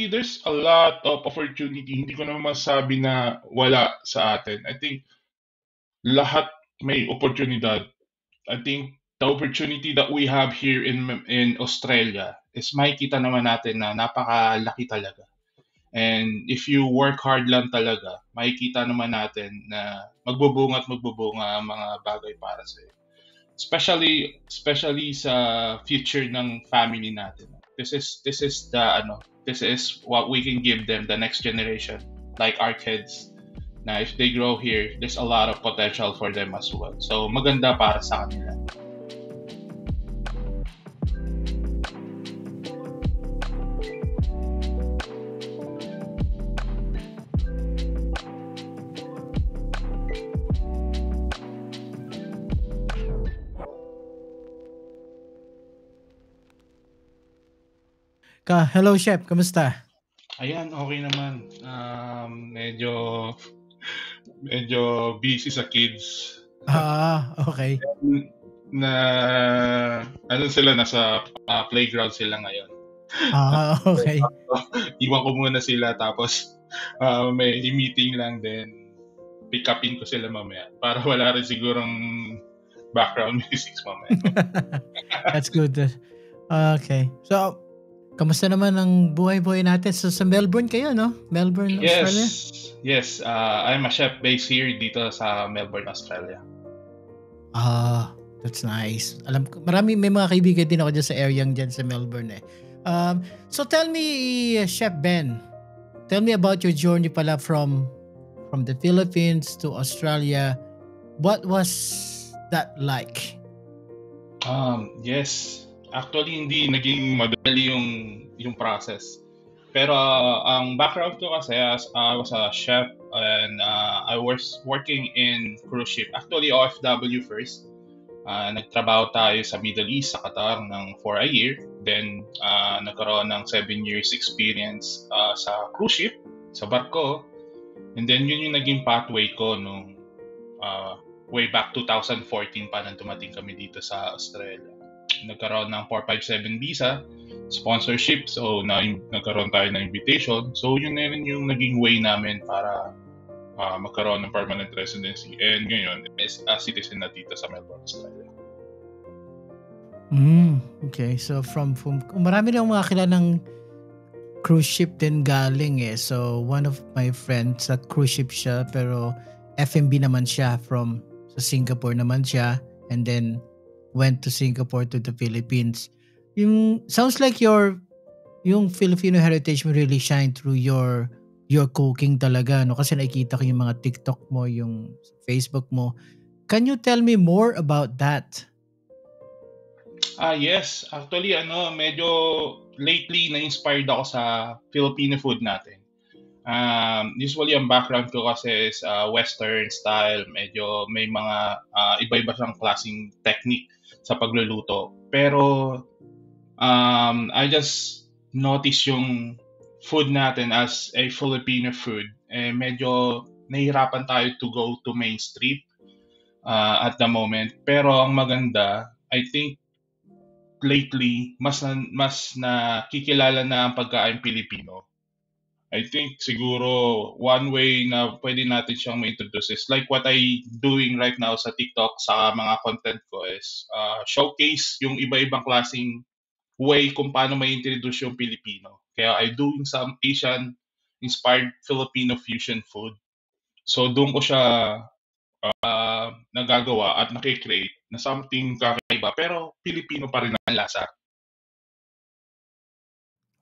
Actually, there's a lot of opportunity. Hindi ko naman masabi na wala sa atin. I think lahat may oportunidad. I think the opportunity that we have here in Australia is makikita naman natin na napakalaki talaga. And if you work hard lang talaga, makikita naman natin na magbubunga at magbubunga ang mga bagay para sa iyo. Especially sa future ng family natin. This is what we can give them, the next generation, like our kids. Na if they grow here, there's a lot of potential for them as well. So maganda para sa kanila. Hello, Chef. Kamusta? Ayan, okay naman. Medyo busy sa kids. Okay. Na ano sila, nasa playground sila ngayon. Okay. Iwan ko muna sila tapos may meeting lang din. Pick upin ko sila mamaya para wala rin sigurong background music mamaya. That's good. Okay. So, kamusta naman ang buhay-buhay natin? So, sa Melbourne kayo, no? Melbourne, Australia? Yes. I'm a chef based here dito sa Melbourne, Australia. That's nice. Alam ko, may mga kaibigan din ako dyan sa area dyan sa Melbourne eh. So tell me, Chef Ben, tell me about your journey pala from the Philippines to Australia. What was that like? Yes. Actually, hindi naging madali yung process. Pero ang background ko kasi I was a chef and I was working in cruise ship. Actually, OFW first. Nagtrabaho tayo sa Middle East, sa Qatar for a year. Then, nagkaroon ng 7 years experience sa cruise ship, sa barko. And then, yun yung naging pathway ko nung way back 2014 pa nang dumating kami dito sa Australia. Nagkaroon ng 457 visa, sponsorship. So, nagkaroon tayo ng invitation. So, yun na rin yung naging way namin para magkaroon ng permanent residency. And ngayon, is a citizen na dito sa Melbourne, Australia. Okay. So, from marami na mga kilalang cruise ship din galing eh. So, one of my friends sa cruise ship siya, pero F&B naman siya sa Singapore naman siya. And then, went to Singapore to the Philippines. Sounds like yung Filipino heritage mo really shine through your cooking talaga, no? Kasi nakikita ko yung mga TikTok mo, yung Facebook mo. Can you tell me more about that? Yes. Actually, medyo lately na-inspired ako sa Filipino food natin. Usually, ang background ko kasi is Western style. Medyo may mga iba-iba siyang klaseng technique sa pagluluto. Pero I just noticed yung food natin as a Filipino food, medyo nahihirapan tayo to go to mainstream at the moment. Pero ang maganda, I think lately, mas nakikilala na ang pagkain Pilipino. I think siguro one way na pwede natin siyang ma-introduce is like what I doing right now sa TikTok, sa mga content ko is showcase yung iba-ibang klaseng way kung paano ma-introduce yung Pilipino. Kaya I doing some Asian-inspired Filipino fusion food. So doon ko siya nagagawa at nakikreate na something kakaiba pero Pilipino pa rin ang lasa.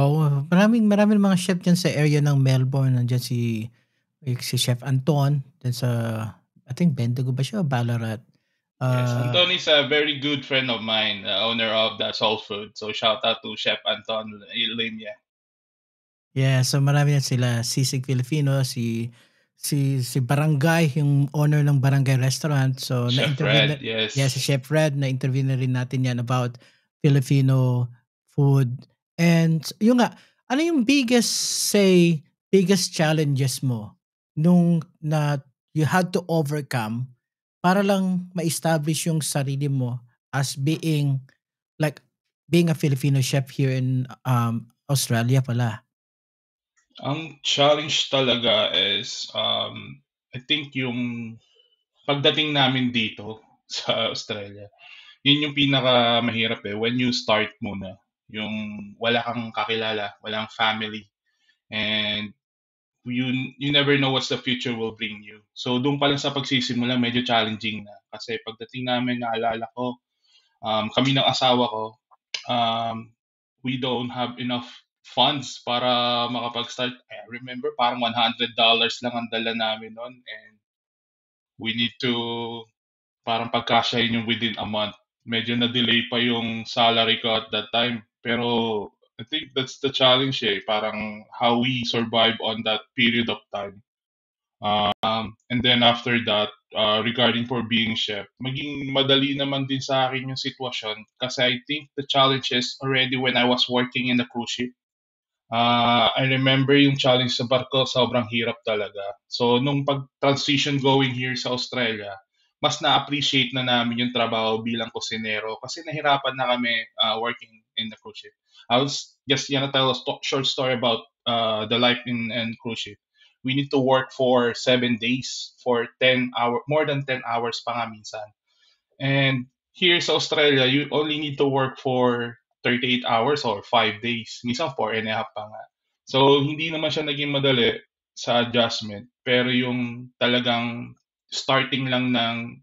Maraming mga chef dyan sa area ng Melbourne. Nandiyan si Chef Anton. Dyan sa, I think Bendigo ba siya? Ballarat. Yes, Anton is a very good friend of mine, owner of the Soul Food. So shout out to Chef Anton Limia. Yeah, so marami na sila. Sisig Filipino, si Barangay, yung owner ng Barangay Restaurant. So Chef Fred, yes. Yeah, si Chef Fred, na-interview na rin natin yan about Filipino food. And yung nga, ano yung biggest challenges mo nung na you had to overcome para lang ma-establish yung sarili mo as being a Filipino chef here in Australia pala? Ang challenge talaga is, I think yung pagdating namin dito sa Australia, yun yung pinakamahirap eh, when you start muna. Yung wala kang kakilala, walang family, and you you never know what the future will bring you. So doon pa lang sa pagsisimula, medyo challenging na. Kasi pagdating namin, naalala ko, kami ng asawa ko, um, we don't have enough funds para makapag-start. I remember parang $100 lang ang dala namin noon, and we need to parang pagkasyahin yung within a month. Medyo na-delay pa yung salary ko at that time. Pero I think that's the challenge eh. Parang how we survive on that period of time. And then after that, regarding for being chef, maging madali naman din sa akin yung sitwasyon kasi I think the challenge is already when I was working in the cruise ship. I remember yung challenge sa barko, sobrang hirap talaga. So, nung pag-transition going here sa Australia, mas na-appreciate na namin yung trabaho bilang kusinero kasi nahirapan na kami working in the cruise ship. I was just gonna tell a short story about the life in cruise ship. We need to work for 7 days for 10 hour, more than 10 hours pa nga minsan. And here sa Australia, you only need to work for 38 hours or 5 days. Minsan 4.5 pa nga. So, hindi naman siya naging madali sa adjustment. Pero yung talagang starting lang ng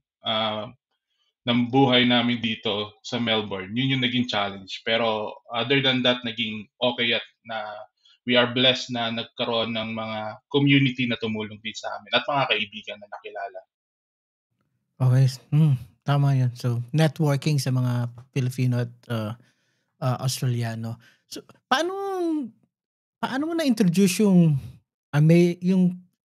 buhay namin dito sa Melbourne, yun yung naging challenge. Pero other than that, naging okay at na we are blessed na nagkaroon ng mga community na tumulong din sa amin at mga kaibigan na nakilala. Okay, tama 'yun. So, networking sa mga Pilipino at, Australiano. So, paano mo na-introduce yung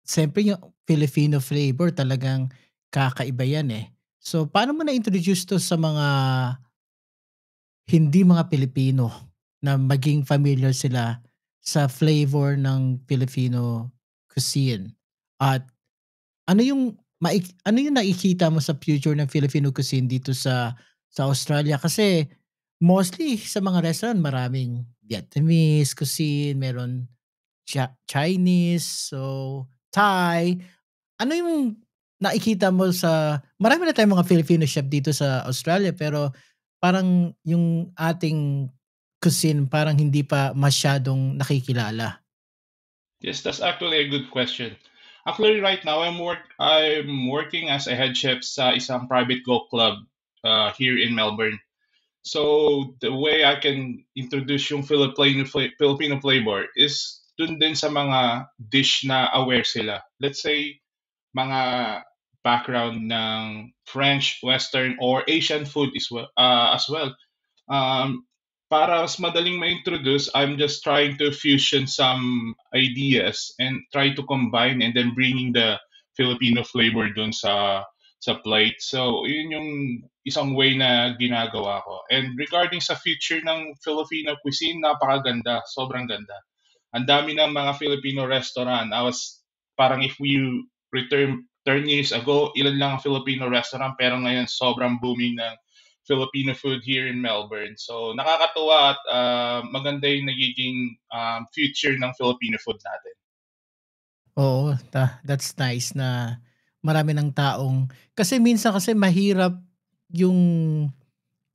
siyempre yung Filipino flavor talagang kakaiba 'yan, eh. So, paano mo na-introduce 'to sa mga hindi mga Pilipino na maging familiar sila sa flavor ng Filipino cuisine? At ano yung nakikita mo sa future ng Filipino cuisine dito sa Australia? Kasi mostly sa mga restaurant maraming Vietnamese cuisine, meron Chinese, so Thai. Ano yung nakikita mo marami na tayong mga Filipino chef dito sa Australia pero parang yung ating cuisine parang hindi pa masyadong nakikilala. Yes, that's actually a good question. Actually, right now I'm working as a head chef sa isang private golf club here in Melbourne. So the way I can introduce yung Filipino flavor is dun din sa mga dish na aware sila. Let's say mga background ng French, Western, or Asian food as well. Um, para mas madaling ma-introduce, I'm just trying to fusion some ideas and try to combine and then bringing the Filipino flavor dun sa plate. So, yun yung isang way na ginagawa ko. And regarding sa future ng Filipino cuisine, napakaganda, sobrang ganda. Ang dami ng mga Filipino restaurant. Parang if we return 10 years ago, ilan lang ang Filipino restaurant, pero ngayon sobrang booming ng Filipino food here in Melbourne. So nakakatuwa at maganda yung nagiging future ng Filipino food natin. Oo, that's nice na marami ng taong kasi minsan kasi mahirap yung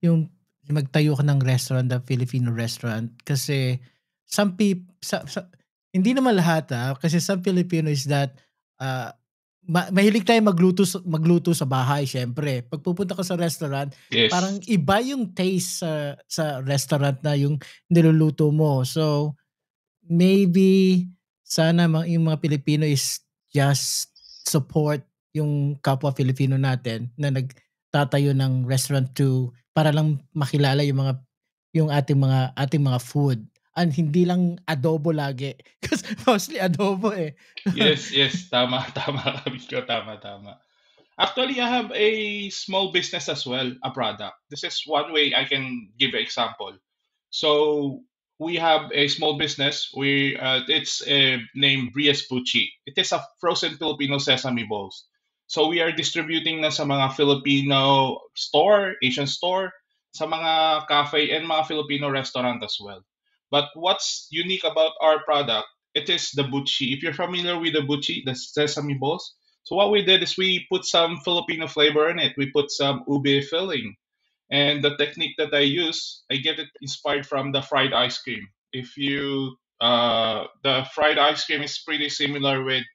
yung magtayo ka ng restaurant, na Filipino restaurant kasi some hindi naman lahat, kasi some Filipino is that, ah, mahilig tayong magluto sa bahay siyempre. 'Pag pupunta ka sa restaurant, parang Yes. iba yung taste sa restaurant na yung niluluto mo. So, maybe sana yung mga Pilipino is just support yung kapwa Filipino natin na nagtatayo ng restaurant para lang makilala yung ating mga food and hindi lang adobo lagi kasi mostly adobo, eh. Yes, yes. Tama, tama ka, Vico. Tama, tama. Actually, I have a small business as well, a product. This is one way I can give an example. So we have a small business. It's named Brias Pucci. It is a frozen Filipino sesame balls. So we are distributing na sa mga Filipino store, Asian store, sa mga cafe and mga Filipino restaurant as well. But what's unique about our product? it is the buchi. If you're familiar with the buchi, the sesame balls, so what we did is we put some Filipino flavor in it. We put some ube filling, and the technique that I use, I get it inspired from the fried ice cream. If you the fried ice cream is pretty similar with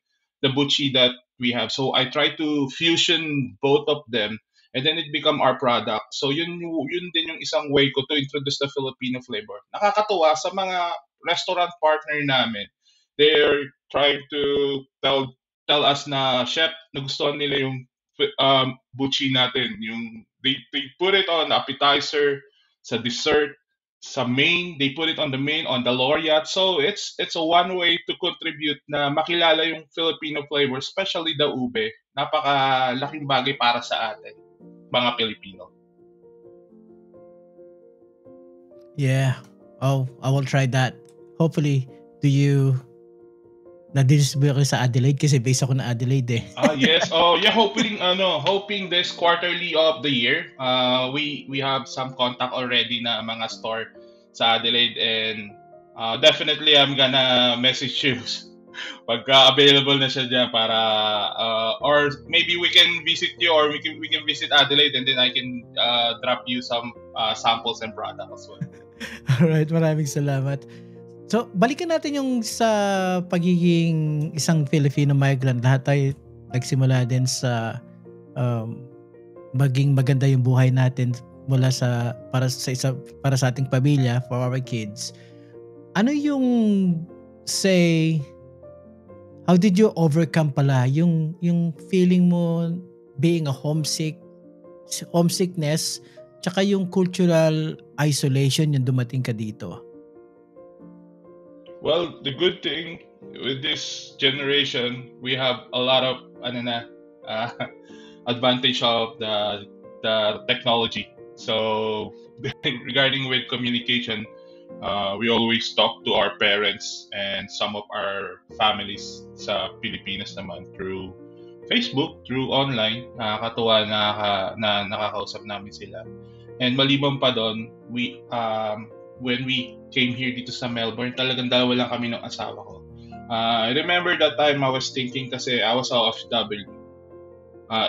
the buchi that we have. So I try to fusion both of them, and then it become our product. So yun din yung isang way ko to introduce the Filipino flavor. Nakakatuwa sa mga restaurant partner namin. They're trying to tell us na chef, nagustuhan nila yung buchi natin. Yung they put it on appetizer, sa dessert, sa main, they put it on the main, on the laureate. So it's a one way to contribute na makilala yung Filipino flavor, especially the ube. Napakalaking bagay para sa atin, mga Pilipino. Yeah. Oh, I will try that. Hopefully, do you na-distribute ko sa Adelaide kasi base ako na Adelaide eh. Yes. Oh, yeah, hoping this quarterly of the year, we have some contact already na mga store sa Adelaide, and definitely I'm gonna message you pagka available na siya dyan para or maybe we can visit you, or we can visit Adelaide, and then I can drop you some samples and products as well. Alright, maraming salamat. So, balikan natin yung sa pagiging isang Filipino migrant. Lahat tayo nagsimula din sa maging maganda yung buhay natin mula sa para sa ating pamilya, for our kids. Ano yung say, how did you overcome pala yung feeling mo being a homesickness, tsaka yung cultural isolation yung dumating ka dito? Well, the good thing with this generation, we have a lot of advantage of the technology. So regarding with communication, we always talk to our parents and some of our families sa Pilipinas naman through Facebook, through online. Nakakatuwa na nakakausap namin sila. And maliban pa doon, when we came here dito sa Melbourne, talagang dalawa lang kami ng asawa ko. I remember that time I was thinking, kasi I was OFW.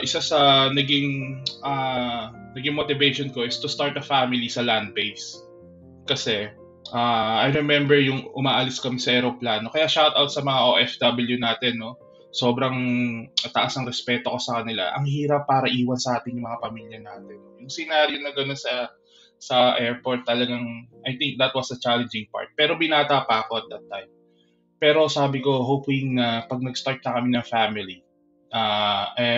Isa sa naging motivation ko is to start a family sa land base. Kasi I remember yung umaalis kami sa aeroplano. Kaya shout out sa mga OFW natin, no? Sobrang taas ang respeto ko sa kanila. Ang hirap para iwan sa atin yung mga pamilya natin. Yung scenario na gano'n sa airport, talagang I think that was a challenging part. Pero binata pa ako at that time. Pero sabi ko, hoping na pag nag-start na kami ng family,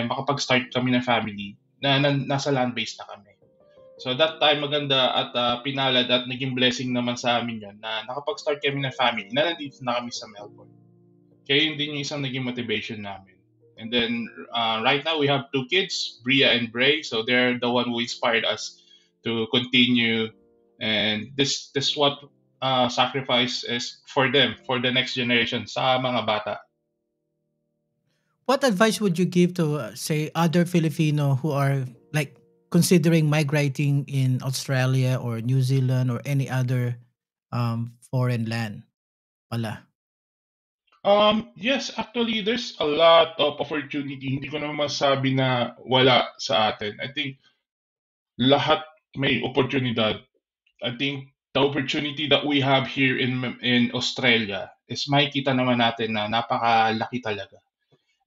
makapag-start kami ng family, na nasa land base na kami. So that time, maganda at pinalad at naging blessing naman sa amin yun na nakapag-start kami ng family na nandito na kami sa Melbourne. Kaya yun din yung isang naging motivation namin. And then right now we have 2 kids, Bria and Bray. So they're the one who inspired us to continue, and this what sacrifice is for them, for the next generation, sa mga bata. What advice would you give to say other Filipino who are like considering migrating in Australia or New Zealand or any other foreign land pala? Yes, actually, there's a lot of opportunity. Hindi ko naman masabi na wala sa atin. I think lahat may oportunidad. I think the opportunity that we have here in Australia is makikita naman natin na napakalaki talaga.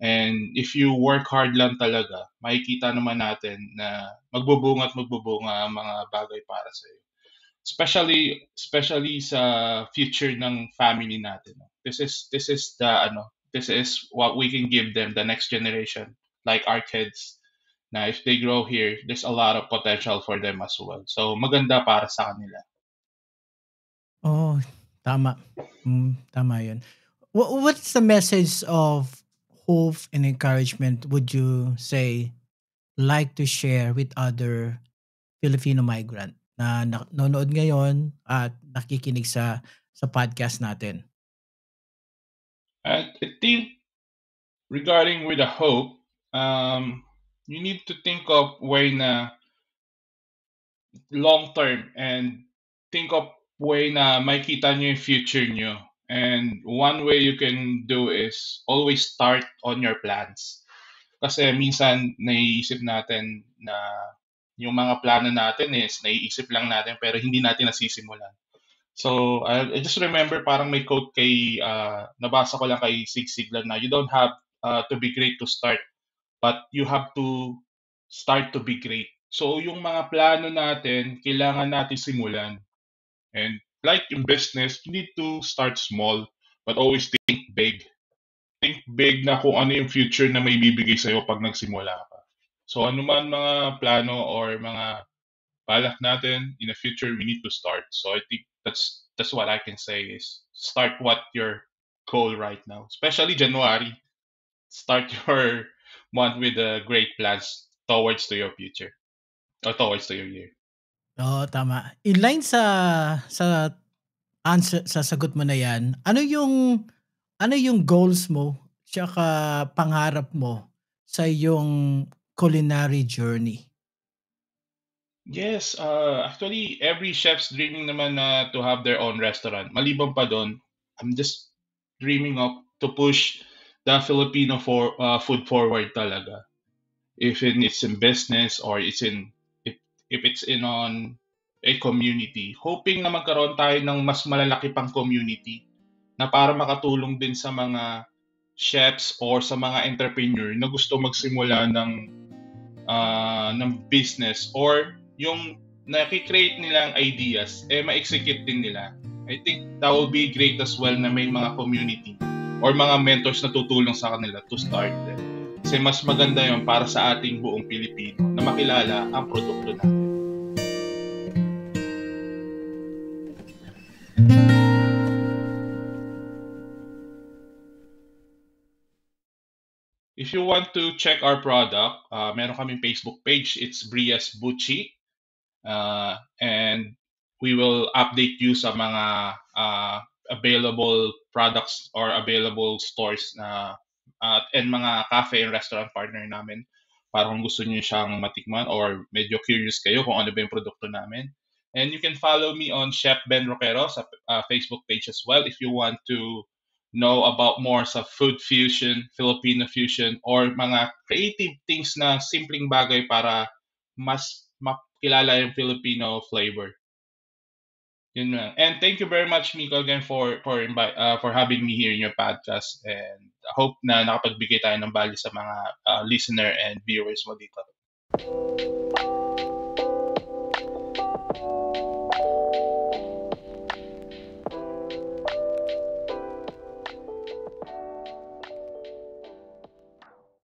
And if you work hard lang talaga, makikita naman natin na magbubunga at magbubunga ang mga bagay para sa iyo. Especially sa future ng family natin. This is what we can give them, the next generation, like our kids. Na if they grow here, there's a lot of potential for them as well. So maganda para sa kanila. Oh, tama. Tama yun. What's the message of hope and encouragement would you say like to share with other Filipino migrant na nanonood ngayon at nakikinig sa podcast natin? And I think regarding with the hope, you need to think of way na long term, and think of way na makita nyo yung future nyo. And one way you can do is always start on your plans. Kasi minsan naiisip natin na yung mga plano natin is naiisip lang natin pero hindi natin nasisimulan. So, I just remember parang may quote nabasa ko lang kay Zig Ziglar na you don't have to be great to start, but you have to start to be great. So, yung mga plano natin, kailangan natin simulan. And like in business, you need to start small, but always think big. Think big na kung ano yung future na may bibigay sa'yo pag nagsimula ka. So, ano man mga plano or mga balak natin in the future, we need to start. So, I think that's what I can say is start what your goal right now. Especially January, start your month with great plans towards to your future or towards to your year. Oo, tama. In line sa answer sa sagot mo na 'yan, ano yung goals mo tsaka pangarap mo sa iyong culinary journey? Yes, actually, every chef's dreaming naman na to have their own restaurant. Maliban pa doon, I'm just dreaming of to push the Filipino food forward talaga. It's in business or if it's in on a community. Hoping na magkaroon tayo ng mas malalaki pang community na para makatulong din sa mga chefs or sa mga entrepreneur na gusto magsimula ng business or yung nakikreate nilang ideas, ma-execute din nila. I think that would be great as well na may mga community or mga mentors na tutulong sa kanila to start them. Kasi mas maganda yon para sa ating buong Pilipino na makilala ang produkto natin. If you want to check our product, meron kaming Facebook page. It's Brias Buchi. And we will update you sa mga available products or available stores and mga cafe and restaurant partner namin para kung gusto niyo siyang matikman or medyo curious kayo kung ano ba yung produkto namin. And you can follow me on Chef Ben Roquero sa Facebook page as well if you want to know about more sa food fusion, Filipino fusion, or mga creative things na simpleng bagay para mas makilala yung Filipino flavor. Yun lang. And thank you very much, Miko, again for having me here in your podcast. And I hope na nakapagbigay tayo ng value sa mga listener and viewers mo dito.